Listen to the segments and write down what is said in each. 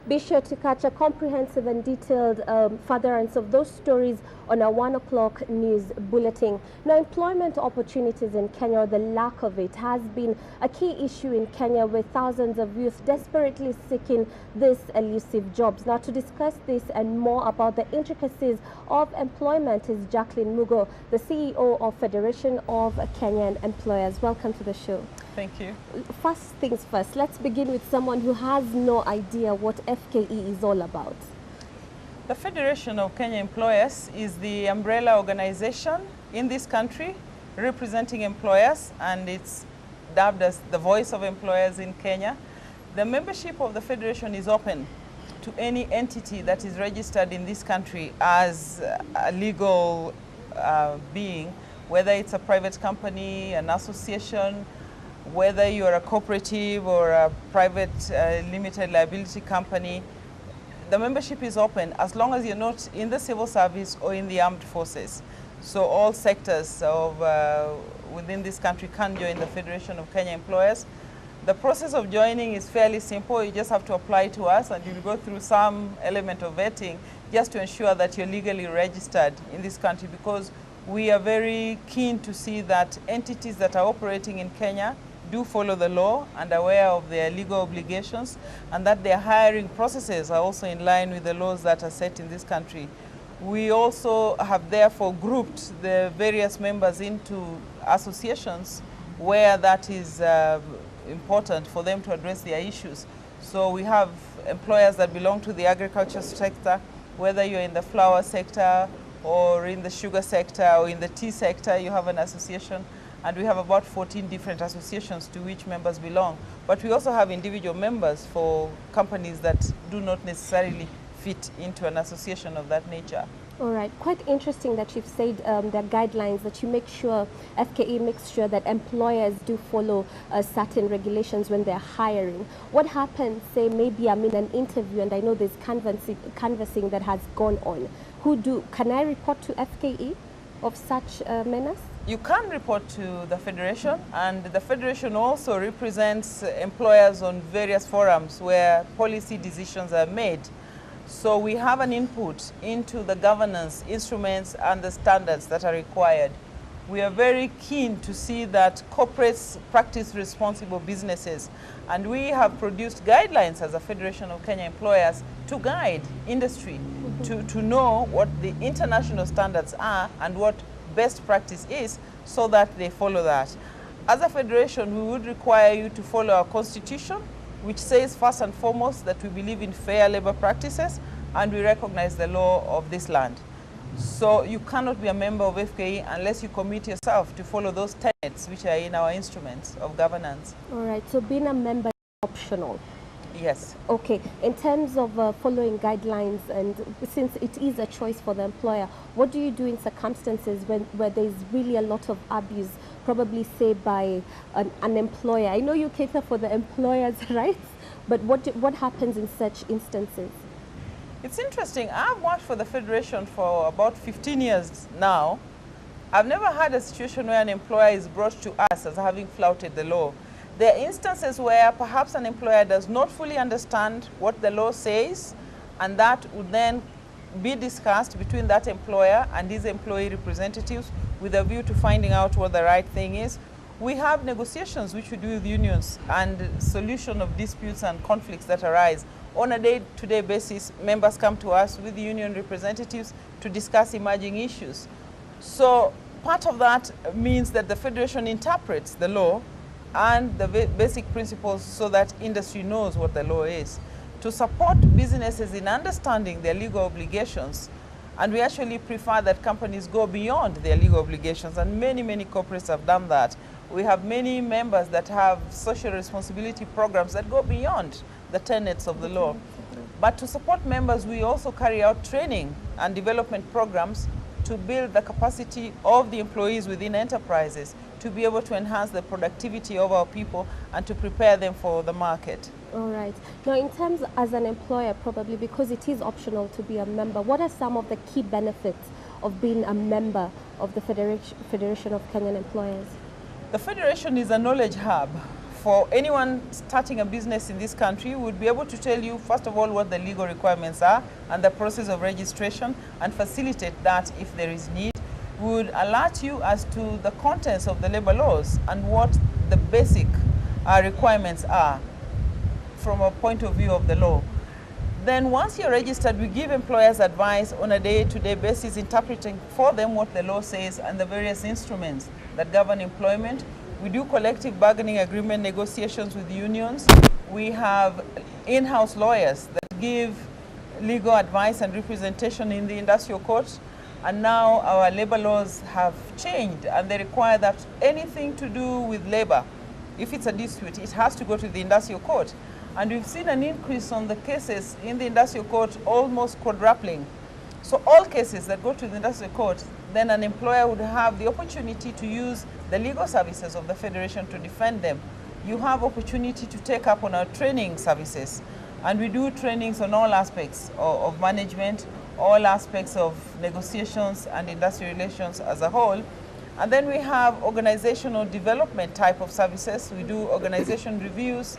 Be sure to catch a comprehensive and detailed furtherance of those stories on our 1 o'clock news bulletin. Now, employment opportunities in Kenya, or the lack of it, has been a key issue in Kenya, with thousands of youth desperately seeking these elusive jobs. Now, to discuss this and more about the intricacies of employment is Jacqueline Mugo, the CEO of Federation of Kenyan Employers. Welcome to the show. Thank you. First things first, let's begin with someone who has no idea what FKE is all about. The Federation of Kenya Employers is the umbrella organization in this country representing employers, and it's dubbed as the voice of employers in Kenya. The membership of the Federation is open to any entity that is registered in this country as a legal being, whether it's a private company, an association, whether you're a cooperative or a private limited liability company. The membership is open as long as you're not in the civil service or in the armed forces. So all sectors of within this country can join the Federation of Kenya Employers. The process of joining is fairly simple. You just have to apply to us, and you'll go through some element of vetting just to ensure that you're legally registered in this country, because we are very keen to see that entities that are operating in Kenya do follow the law and aware of their legal obligations, and that their hiring processes are also in line with the laws that are set in this country. We also have therefore grouped the various members into associations where that is important for them to address their issues. So we have employers that belong to the agriculture sector, whether you're in the flower sector or in the sugar sector or in the tea sector, you have an association. And we have about 14 different associations to which members belong. But we also have individual members for companies that do not necessarily fit into an association of that nature. All right, quite interesting that you've said there are guidelines that you make sure, FKE makes sure that employers do follow certain regulations when they're hiring. What happens, say maybe I'm in an interview and I know there's canvassing that has gone on. Can I report to FKE of such menace? You can report to the Federation, and the Federation also represents employers on various forums where policy decisions are made. So we have an input into the governance instruments and the standards that are required. We are very keen to see that corporates practice responsible businesses, and we have produced guidelines as a Federation of Kenya Employers to guide industry to know what the international standards are and what best practice is, so that they follow that. As a federation, we would require you to follow our constitution, which says first and foremost that we believe in fair labor practices and we recognize the law of this land. So you cannot be a member of FKE unless you commit yourself to follow those tenets which are in our instruments of governance. All right, so being a member is optional. Yes. Okay, in terms of following guidelines, and since it is a choice for the employer, what do you do in circumstances where there's really a lot of abuse, probably say by an employer? I know you cater for the employer's rights, but what happens in such instances? It's interesting. I've worked for the Federation for about 15 years now. I've never had a situation where an employer is brought to us as having flouted the law. There are instances where perhaps an employer does not fully understand what the law says, and that would then be discussed between that employer and his employee representatives with a view to finding out what the right thing is. We have negotiations which we do with unions and solution of disputes and conflicts that arise. On a day-to-day basis, members come to us with union representatives to discuss emerging issues. So part of that means that the Federation interprets the law and the basic principles so that industry knows what the law is, to support businesses in understanding their legal obligations. And we actually prefer that companies go beyond their legal obligations, and many corporates have done that. We have many members that have social responsibility programs that go beyond the tenets of the law. But to support members, we also carry out training and development programs to build the capacity of the employees within enterprises to be able to enhance the productivity of our people and to prepare them for the market. All right. Now, in terms as an employer, probably because it is optional to be a member, what are some of the key benefits of being a member of the Federation of Kenyan Employers? The Federation is a knowledge hub for anyone starting a business in this country, we'll be able to tell you, first of all, what the legal requirements are and the process of registration, and facilitate that if there is need. We would alert you as to the contents of the labor laws and what the basic requirements are from a point of view of the law. Then once you're registered, we give employers advice on a day-to-day basis, interpreting for them what the law says and the various instruments that govern employment. We do collective bargaining agreement negotiations with unions. We have in-house lawyers that give legal advice and representation in the industrial court. And now our labor laws have changed, and they require that anything to do with labor, if it's a dispute, it has to go to the industrial court. And we've seen an increase on the cases in the industrial court, almost quadrupling. So all cases that go to the industrial court, then an employer would have the opportunity to use the legal services of the Federation to defend them. You have opportunity to take up on our training services. And we do trainings on all aspects of management, all aspects of negotiations and industrial relations as a whole. And then we have organizational development type of services. We do organization reviews,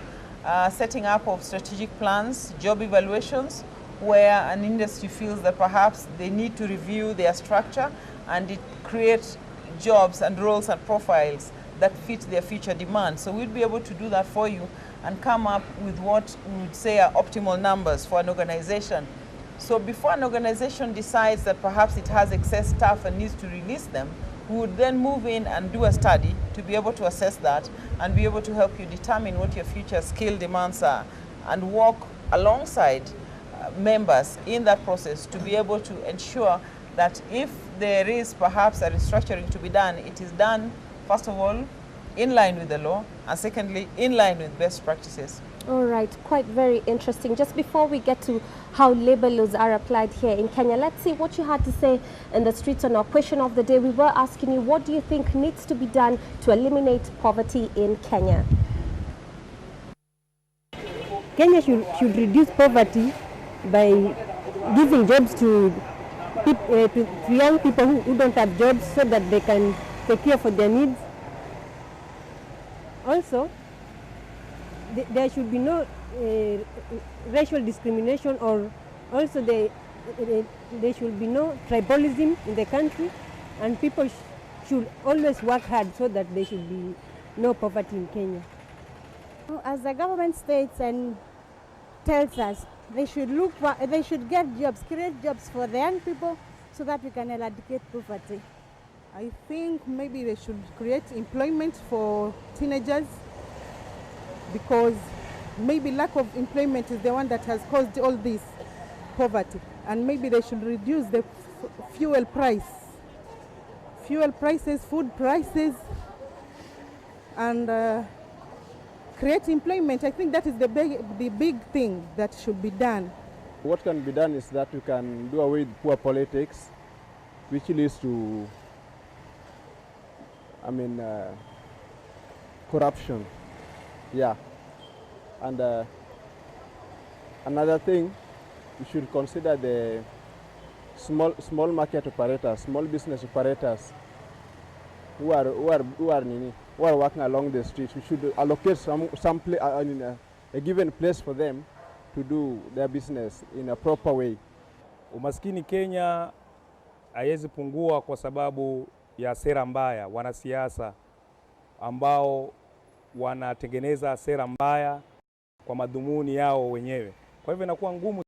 setting up of strategic plans, job evaluations, where an industry feels that perhaps they need to review their structure and it creates jobs and roles and profiles that fit their future demands. So we'll be able to do that for you and come up with what we would say are optimal numbers for an organization. So before an organization decides that perhaps it has excess staff and needs to release them, we would then move in and do a study to be able to assess that and be able to help you determine what your future skill demands are and work alongside members in that process to be able to ensure that if there is perhaps a restructuring to be done, it is done, first of all, in line with the law, and secondly, in line with best practices. All right, quite very interesting. Just before we get to how labor laws are applied here in Kenya, let's see what you had to say in the streets on our question of the day. We were asking you, what do you think needs to be done to eliminate poverty in Kenya? Kenya should reduce poverty by giving jobs to young people who don't have jobs so that they can secure for their needs. Also, there should be no racial discrimination, or also there should be no tribalism in the country, and people should always work hard so that there should be no poverty in Kenya. As the government states and tells us, they should get jobs, create jobs for the young people so that we can eradicate poverty. I think maybe they should create employment for teenagers, because maybe lack of employment is the one that has caused all this poverty. And maybe they should reduce the fuel prices, food prices, and create employment. I think that is the big thing that should be done. What can be done is that we can do away with poor politics, which leads to, corruption. Yeah. And another thing, we should consider the small market operators, small business operators who are working along the streets. We should allocate a given place for them to do their business in a proper way. Umaskini Kenya haiwezi pungua kwa sababu ya sera mbaya, wanasiasa ambao wanatengeneza sera mbaya kwa madhumuni yao wenyewe. Kwa hivyo inakuwa ngumu